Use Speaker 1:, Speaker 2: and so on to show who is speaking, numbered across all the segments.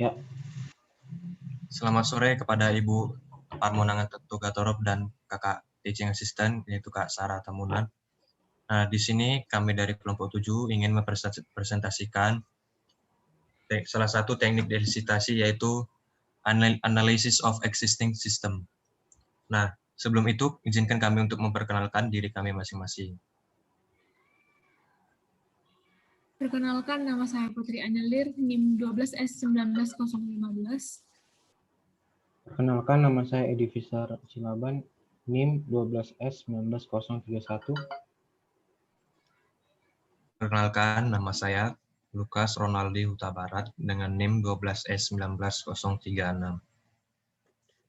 Speaker 1: Ya,
Speaker 2: Selamat sore kepada Ibu Parmonangan Tugatorop dan Kakak Teaching Assistant, yaitu Kak Sarah Tamunan. Nah, di sini kami dari kelompok 7 ingin mempresentasikan salah satu teknik delisitasi, yaitu Analysis of Existing System. Nah, sebelum itu, izinkan kami untuk memperkenalkan diri kami masing-masing.
Speaker 3: Perkenalkan, nama saya Putri Anyelir, NIM 12S19015.
Speaker 1: perkenalkan nama saya Edi Fisar Cilaban, NIM 12S19031.
Speaker 2: Perkenalkan, nama saya Lukas Ronaldi Huta Barat dengan NIM 12S19036.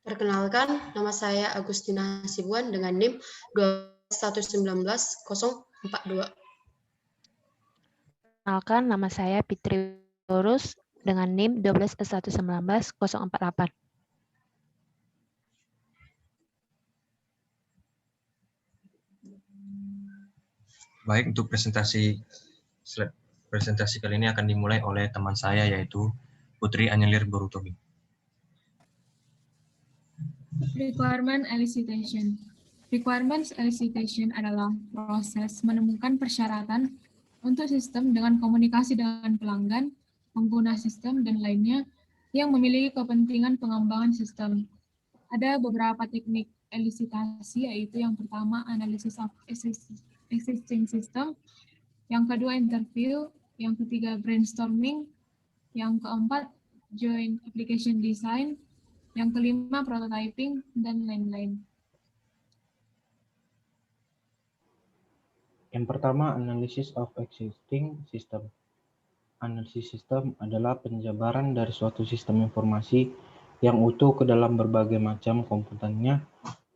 Speaker 4: Perkenalkan, nama saya Agustina Hasibuan dengan NIM 12S19042.
Speaker 5: Perkenalkan, nama saya Fitri Lurus dengan NIM 12S1919048.
Speaker 2: Baik, untuk presentasi kali ini akan dimulai oleh teman saya, yaitu Putri Anyelir Borutobi.
Speaker 3: Requirement elicitation. Requirements elicitation adalah proses menemukan persyaratan untuk sistem dengan komunikasi dengan pelanggan, pengguna sistem, dan lainnya yang memiliki kepentingan pengembangan sistem. Ada beberapa teknik elisitasi, yaitu yang pertama analysis of existing system, yang kedua interview, yang ketiga brainstorming, yang keempat joint application design, yang kelima prototyping, dan lain-lain.
Speaker 1: Yang pertama, analysis of existing system. Analisis sistem adalah penjabaran dari suatu sistem informasi yang utuh ke dalam berbagai macam komponennya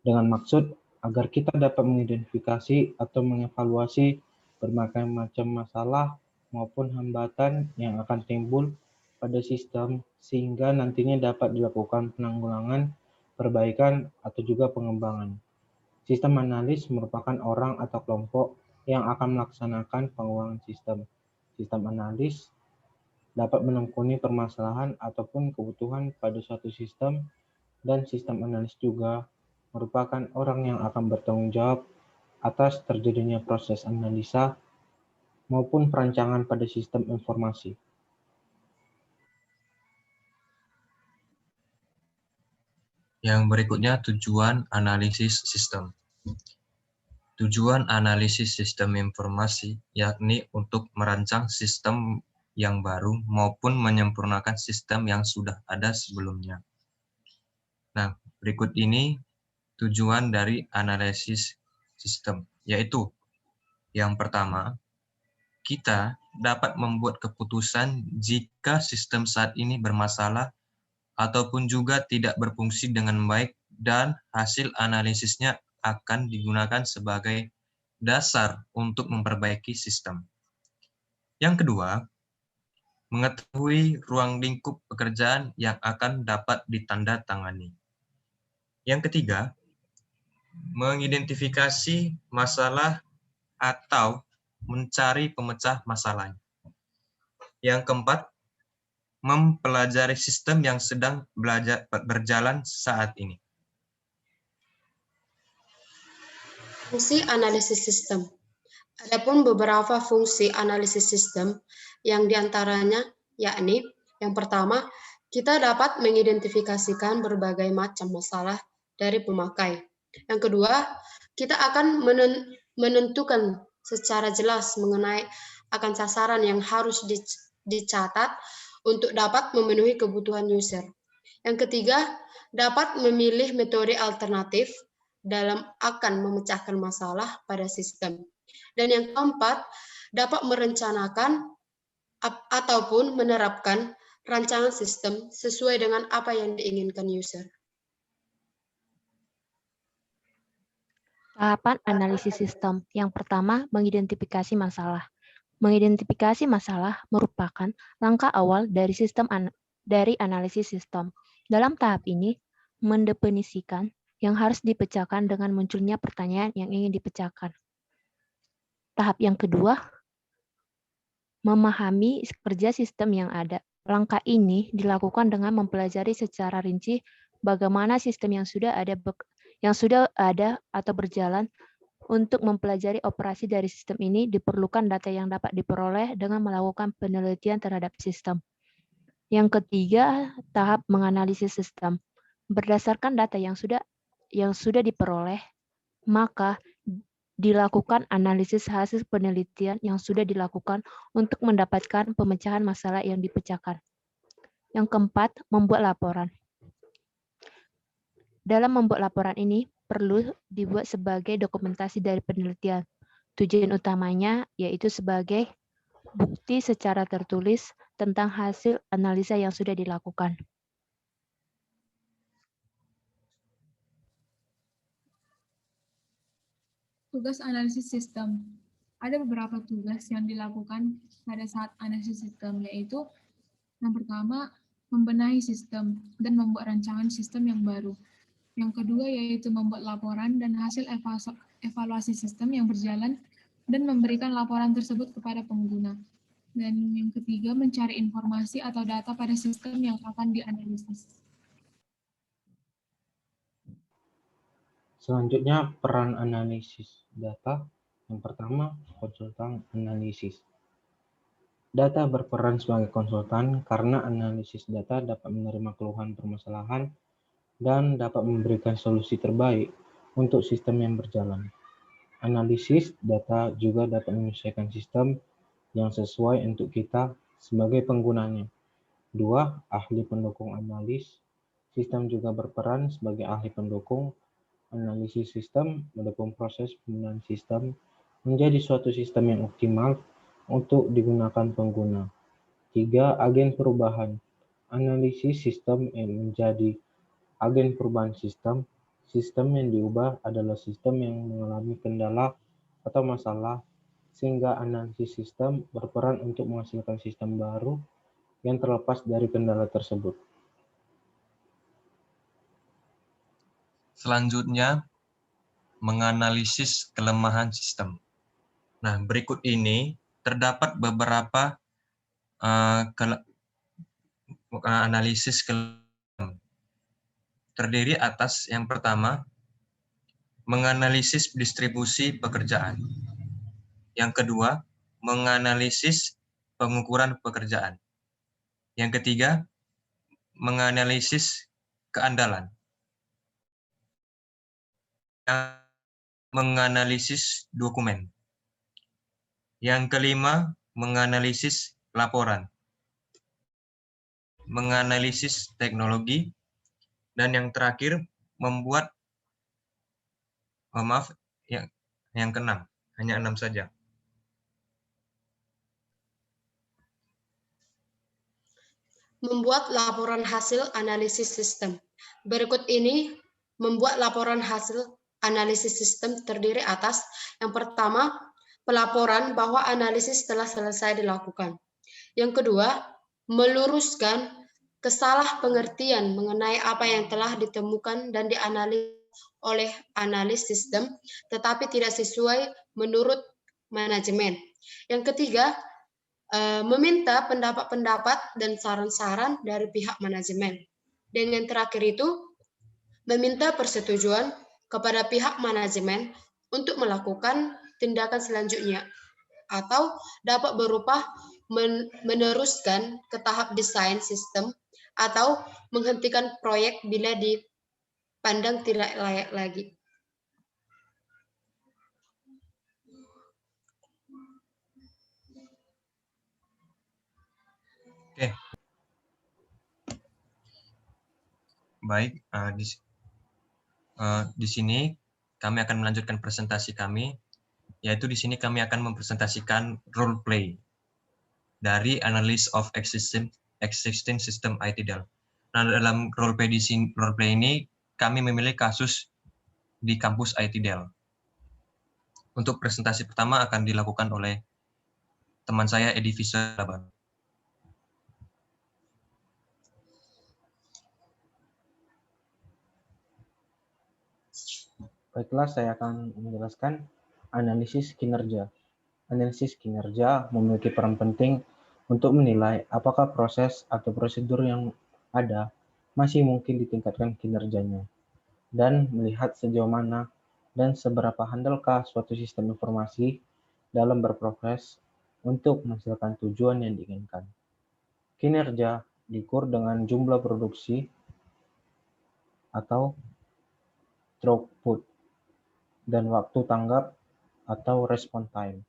Speaker 1: dengan maksud agar kita dapat mengidentifikasi atau mengevaluasi berbagai macam masalah maupun hambatan yang akan timbul pada sistem sehingga nantinya dapat dilakukan penanggulangan, perbaikan, atau juga pengembangan. Sistem analis merupakan orang atau kelompok yang akan melaksanakan pengulangan sistem. Sistem analis dapat menekuni permasalahan ataupun kebutuhan pada suatu sistem, dan sistem analis juga merupakan orang yang akan bertanggung jawab atas terjadinya proses analisa maupun perancangan pada sistem informasi.
Speaker 2: Yang berikutnya, tujuan analisis sistem. Tujuan analisis sistem informasi yakni untuk merancang sistem yang baru maupun menyempurnakan sistem yang sudah ada sebelumnya. Nah, berikut ini tujuan dari analisis sistem, yaitu yang pertama, kita dapat membuat keputusan jika sistem saat ini bermasalah ataupun juga tidak berfungsi dengan baik, dan hasil analisisnya akan digunakan sebagai dasar untuk memperbaiki sistem. Yang kedua, mengetahui ruang lingkup pekerjaan yang akan dapat ditandatangani. Yang ketiga, mengidentifikasi masalah atau mencari pemecah masalahnya. Yang keempat, mempelajari sistem yang sedang berjalan saat ini.
Speaker 4: Fungsi analisis sistem. Adapun beberapa fungsi analisis sistem yang diantaranya yakni yang pertama, kita dapat mengidentifikasikan berbagai macam masalah dari pemakai. Yang kedua, kita akan menentukan secara jelas mengenai akan sasaran yang harus dicatat untuk dapat memenuhi kebutuhan user. Yang ketiga, dapat memilih metode alternatif dalam akan memecahkan masalah pada sistem. Dan yang keempat, dapat merencanakan ataupun menerapkan rancangan sistem sesuai dengan apa yang diinginkan user.
Speaker 5: Tahapan analisis sistem. Yang pertama, mengidentifikasi masalah. Mengidentifikasi masalah merupakan langkah awal dari analisis sistem. Dalam tahap ini, mendefinisikan yang harus dipecahkan dengan munculnya pertanyaan yang ingin dipecahkan. Tahap yang kedua, memahami kerja sistem yang ada. Langkah ini dilakukan dengan mempelajari secara rinci bagaimana sistem yang sudah ada atau berjalan. Untuk mempelajari operasi dari sistem ini diperlukan data yang dapat diperoleh dengan melakukan penelitian terhadap sistem. Yang ketiga, tahap menganalisis sistem. Berdasarkan data yang sudah diperoleh, maka dilakukan analisis hasil penelitian yang sudah dilakukan untuk mendapatkan pemecahan masalah yang dipecahkan. Yang keempat, membuat laporan. Dalam membuat laporan ini, perlu dibuat sebagai dokumentasi dari penelitian. Tujuan utamanya yaitu sebagai bukti secara tertulis tentang hasil analisa yang sudah dilakukan.
Speaker 3: Tugas analisis sistem. Ada beberapa tugas yang dilakukan pada saat analisis sistem, yaitu yang pertama, membenahi sistem dan membuat rancangan sistem yang baru. Yang kedua yaitu membuat laporan dan hasil evaluasi sistem yang berjalan dan memberikan laporan tersebut kepada pengguna. Dan yang ketiga, mencari informasi atau data pada sistem yang akan dianalisis.
Speaker 1: Selanjutnya, peran analisis data. Yang pertama, konsultan analisis. Data berperan sebagai konsultan karena analisis data dapat menerima keluhan permasalahan dan dapat memberikan solusi terbaik untuk sistem yang berjalan. Analisis data juga dapat menyesuaikan sistem yang sesuai untuk kita sebagai penggunanya. 2. Ahli pendukung analis. Sistem juga berperan sebagai ahli pendukung. Analisis sistem mendukung proses pembenahan sistem menjadi suatu sistem yang optimal untuk digunakan pengguna. 3. Agen perubahan. Analisis sistem yang menjadi agen perubahan sistem. Sistem yang diubah adalah sistem yang mengalami kendala atau masalah, sehingga analisis sistem berperan untuk menghasilkan sistem baru yang terlepas dari kendala tersebut.
Speaker 2: Selanjutnya, menganalisis kelemahan sistem. Nah, berikut ini terdapat beberapa analisis kelemahan. Terdiri atas yang pertama, menganalisis distribusi pekerjaan. Yang kedua, menganalisis pengukuran pekerjaan. Yang ketiga, menganalisis keandalan. Menganalisis dokumen. Yang kelima, menganalisis laporan. Menganalisis teknologi. Dan yang terakhir, membuat, yang keenam, hanya 6 saja.
Speaker 4: Membuat laporan hasil analisis sistem. Berikut ini membuat laporan hasil analisis sistem terdiri atas yang pertama, pelaporan bahwa analisis telah selesai dilakukan. Yang kedua, meluruskan kesalahpengertian mengenai apa yang telah ditemukan dan dianalisis oleh analis sistem, tetapi tidak sesuai menurut manajemen. Yang ketiga, meminta pendapat-pendapat dan saran-saran dari pihak manajemen. Dan yang terakhir itu, meminta persetujuan kepada pihak manajemen untuk melakukan tindakan selanjutnya, atau dapat berupa meneruskan ke tahap desain sistem atau menghentikan proyek bila dipandang tidak layak lagi.
Speaker 2: Oke. Baik, di sini kami akan melanjutkan presentasi kami, yaitu di sini kami akan mempresentasikan role play dari Analysis of Existing System ITDEL. Nah, dalam role play ini kami memilih kasus di kampus ITDEL. Untuk presentasi pertama akan dilakukan oleh teman saya Edi Fischer.
Speaker 1: Baiklah, saya akan menjelaskan analisis kinerja. Analisis kinerja memiliki peran penting untuk menilai apakah proses atau prosedur yang ada masih mungkin ditingkatkan kinerjanya, dan melihat sejauh mana dan seberapa handelkah suatu sistem informasi dalam berproses untuk menghasilkan tujuan yang diinginkan. Kinerja diukur dengan jumlah produksi atau throughput dan waktu tanggap atau response time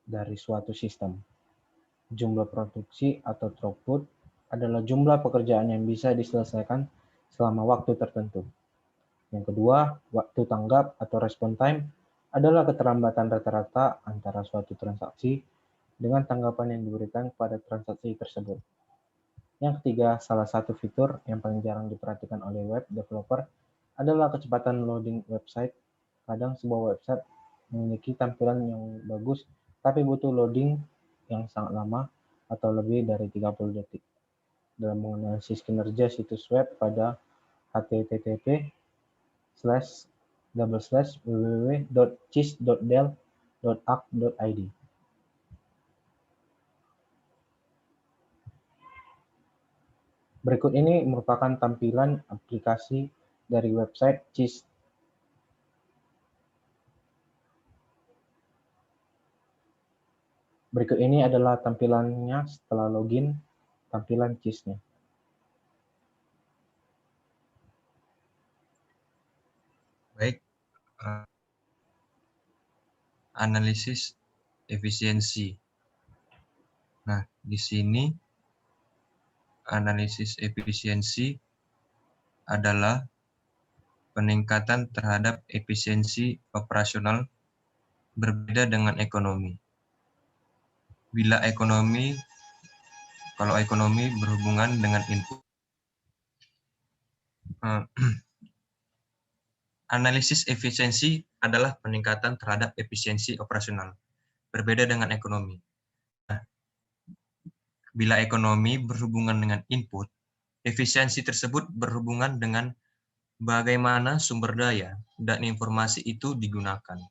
Speaker 1: dari suatu sistem. Jumlah produksi atau throughput adalah jumlah pekerjaan yang bisa diselesaikan selama waktu tertentu. Yang kedua, waktu tanggap atau response time adalah keterlambatan rata-rata antara suatu transaksi dengan tanggapan yang diberikan pada transaksi tersebut. Yang ketiga, salah satu fitur yang paling jarang diperhatikan oleh web developer adalah kecepatan loading website. Kadang sebuah website memiliki tampilan yang bagus, tapi butuh loading yang sangat lama atau lebih dari 30 detik. Dalam menganalisis kinerja situs web pada http://www.cis.dell.ac.id. Berikut ini merupakan tampilan aplikasi dari website CIS. Berikut ini adalah tampilannya setelah login, tampilan CIS-nya.
Speaker 2: Baik, analisis efisiensi. Nah, di sini analisis efisiensi adalah peningkatan terhadap efisiensi operasional berbeda dengan ekonomi. Kalau ekonomi berhubungan dengan input. Analisis efisiensi adalah peningkatan terhadap efisiensi operasional, berbeda dengan ekonomi. Nah, bila ekonomi berhubungan dengan input, efisiensi tersebut berhubungan dengan bagaimana sumber daya dan informasi itu digunakan.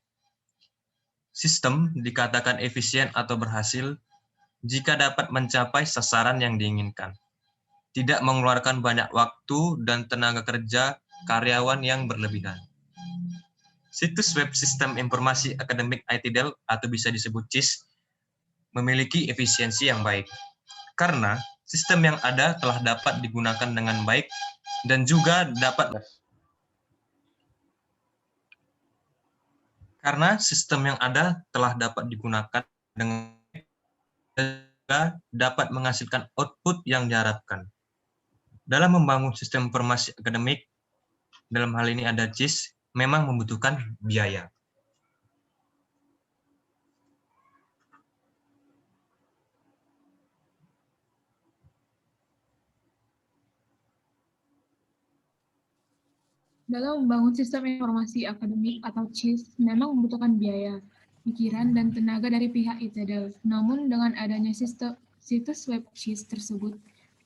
Speaker 2: Sistem dikatakan efisien atau berhasil jika dapat mencapai sasaran yang diinginkan, tidak mengeluarkan banyak waktu dan tenaga kerja karyawan yang berlebihan. Situs web sistem informasi akademik ITDEL atau bisa disebut CIS memiliki efisiensi yang baik karena sistem yang ada telah dapat digunakan dengan baik dan juga dapat menghasilkan output yang diharapkan. Dalam membangun sistem informasi akademik, dalam hal ini ada CIS, memang membutuhkan biaya.
Speaker 3: Dalam membangun sistem informasi akademik atau CIS memang membutuhkan biaya, pikiran, dan tenaga dari pihak ITDEL. Namun dengan adanya situs web CIS tersebut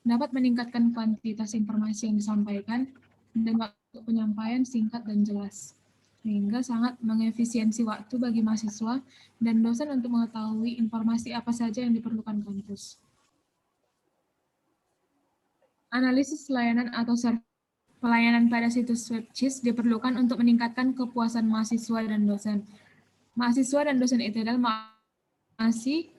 Speaker 3: dapat meningkatkan kuantitas informasi yang disampaikan dan waktu penyampaian singkat dan jelas, sehingga sangat mengefisiensi waktu bagi mahasiswa dan dosen untuk mengetahui informasi apa saja yang diperlukan kampus. Analisis layanan atau pelayanan pada situs web CIS diperlukan untuk meningkatkan kepuasan mahasiswa dan dosen. Mahasiswa dan dosen ITDEL masih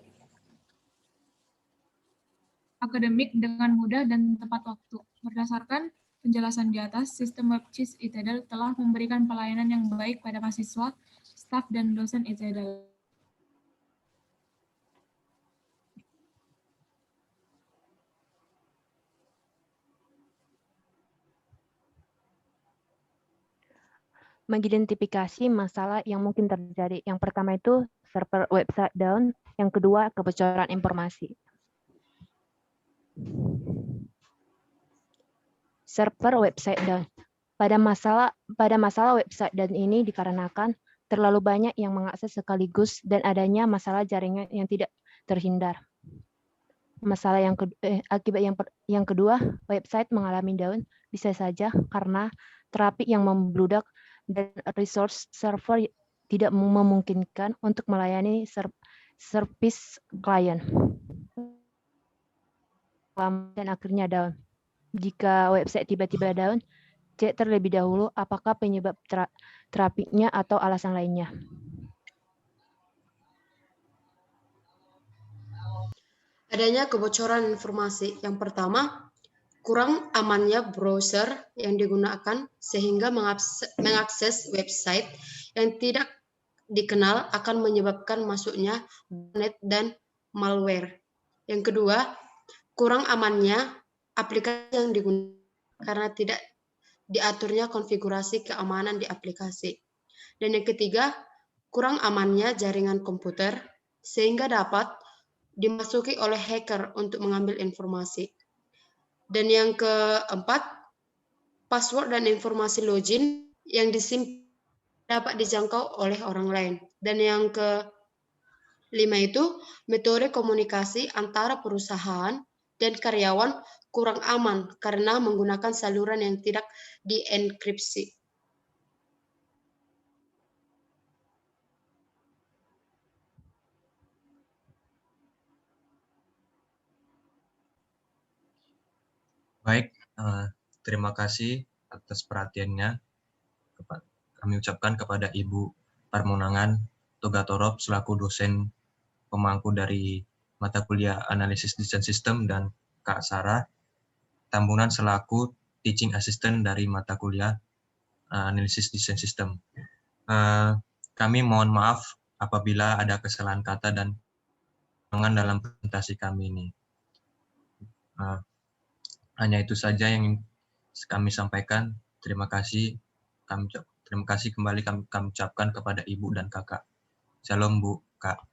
Speaker 3: akademik dengan mudah dan tepat waktu. Berdasarkan penjelasan di atas, sistem web CIS ITDEL telah memberikan pelayanan yang baik pada mahasiswa, staf, dan dosen ITDEL.
Speaker 5: Mengidentifikasi masalah yang mungkin terjadi. Yang pertama itu server website down, yang kedua kebocoran informasi. Server website down. Pada masalah website down ini dikarenakan terlalu banyak yang mengakses sekaligus dan adanya masalah jaringan yang tidak terhindar. Masalah akibat yang kedua, website mengalami down bisa saja karena traffic yang membludak dan resource server tidak memungkinkan untuk melayani service klien. lama dan akhirnya down. Jika website tiba-tiba down, cek terlebih dahulu apakah penyebab trafficnya atau alasan lainnya.
Speaker 4: Adanya kebocoran informasi. Yang pertama, kurang amannya browser yang digunakan sehingga mengakses website yang tidak dikenal akan menyebabkan masuknya botnet dan malware. Yang kedua, kurang amannya aplikasi yang digunakan karena tidak diaturnya konfigurasi keamanan di aplikasi. Dan yang ketiga, kurang amannya jaringan komputer sehingga dapat dimasuki oleh hacker untuk mengambil informasi. Dan yang keempat, password dan informasi login yang disimpan dapat dijangkau oleh orang lain. Dan yang kelima itu, metode komunikasi antara perusahaan dan karyawan kurang aman karena menggunakan saluran yang tidak dienkripsi.
Speaker 2: Baik, terima kasih atas perhatiannya. Kami ucapkan kepada Ibu Parmonangan Togatorop selaku dosen pemangku dari mata kuliah Analisis Desain Sistem dan Kak Sarah Tambunan selaku Teaching Assistant dari mata kuliah Analisis Desain Sistem. Kami mohon maaf apabila ada kesalahan kata dan dalam presentasi kami ini. Hanya itu saja yang kami sampaikan. Terima kasih. Terima kasih kembali kami ucapkan kepada Ibu dan Kakak. Shalom Bu, Kak.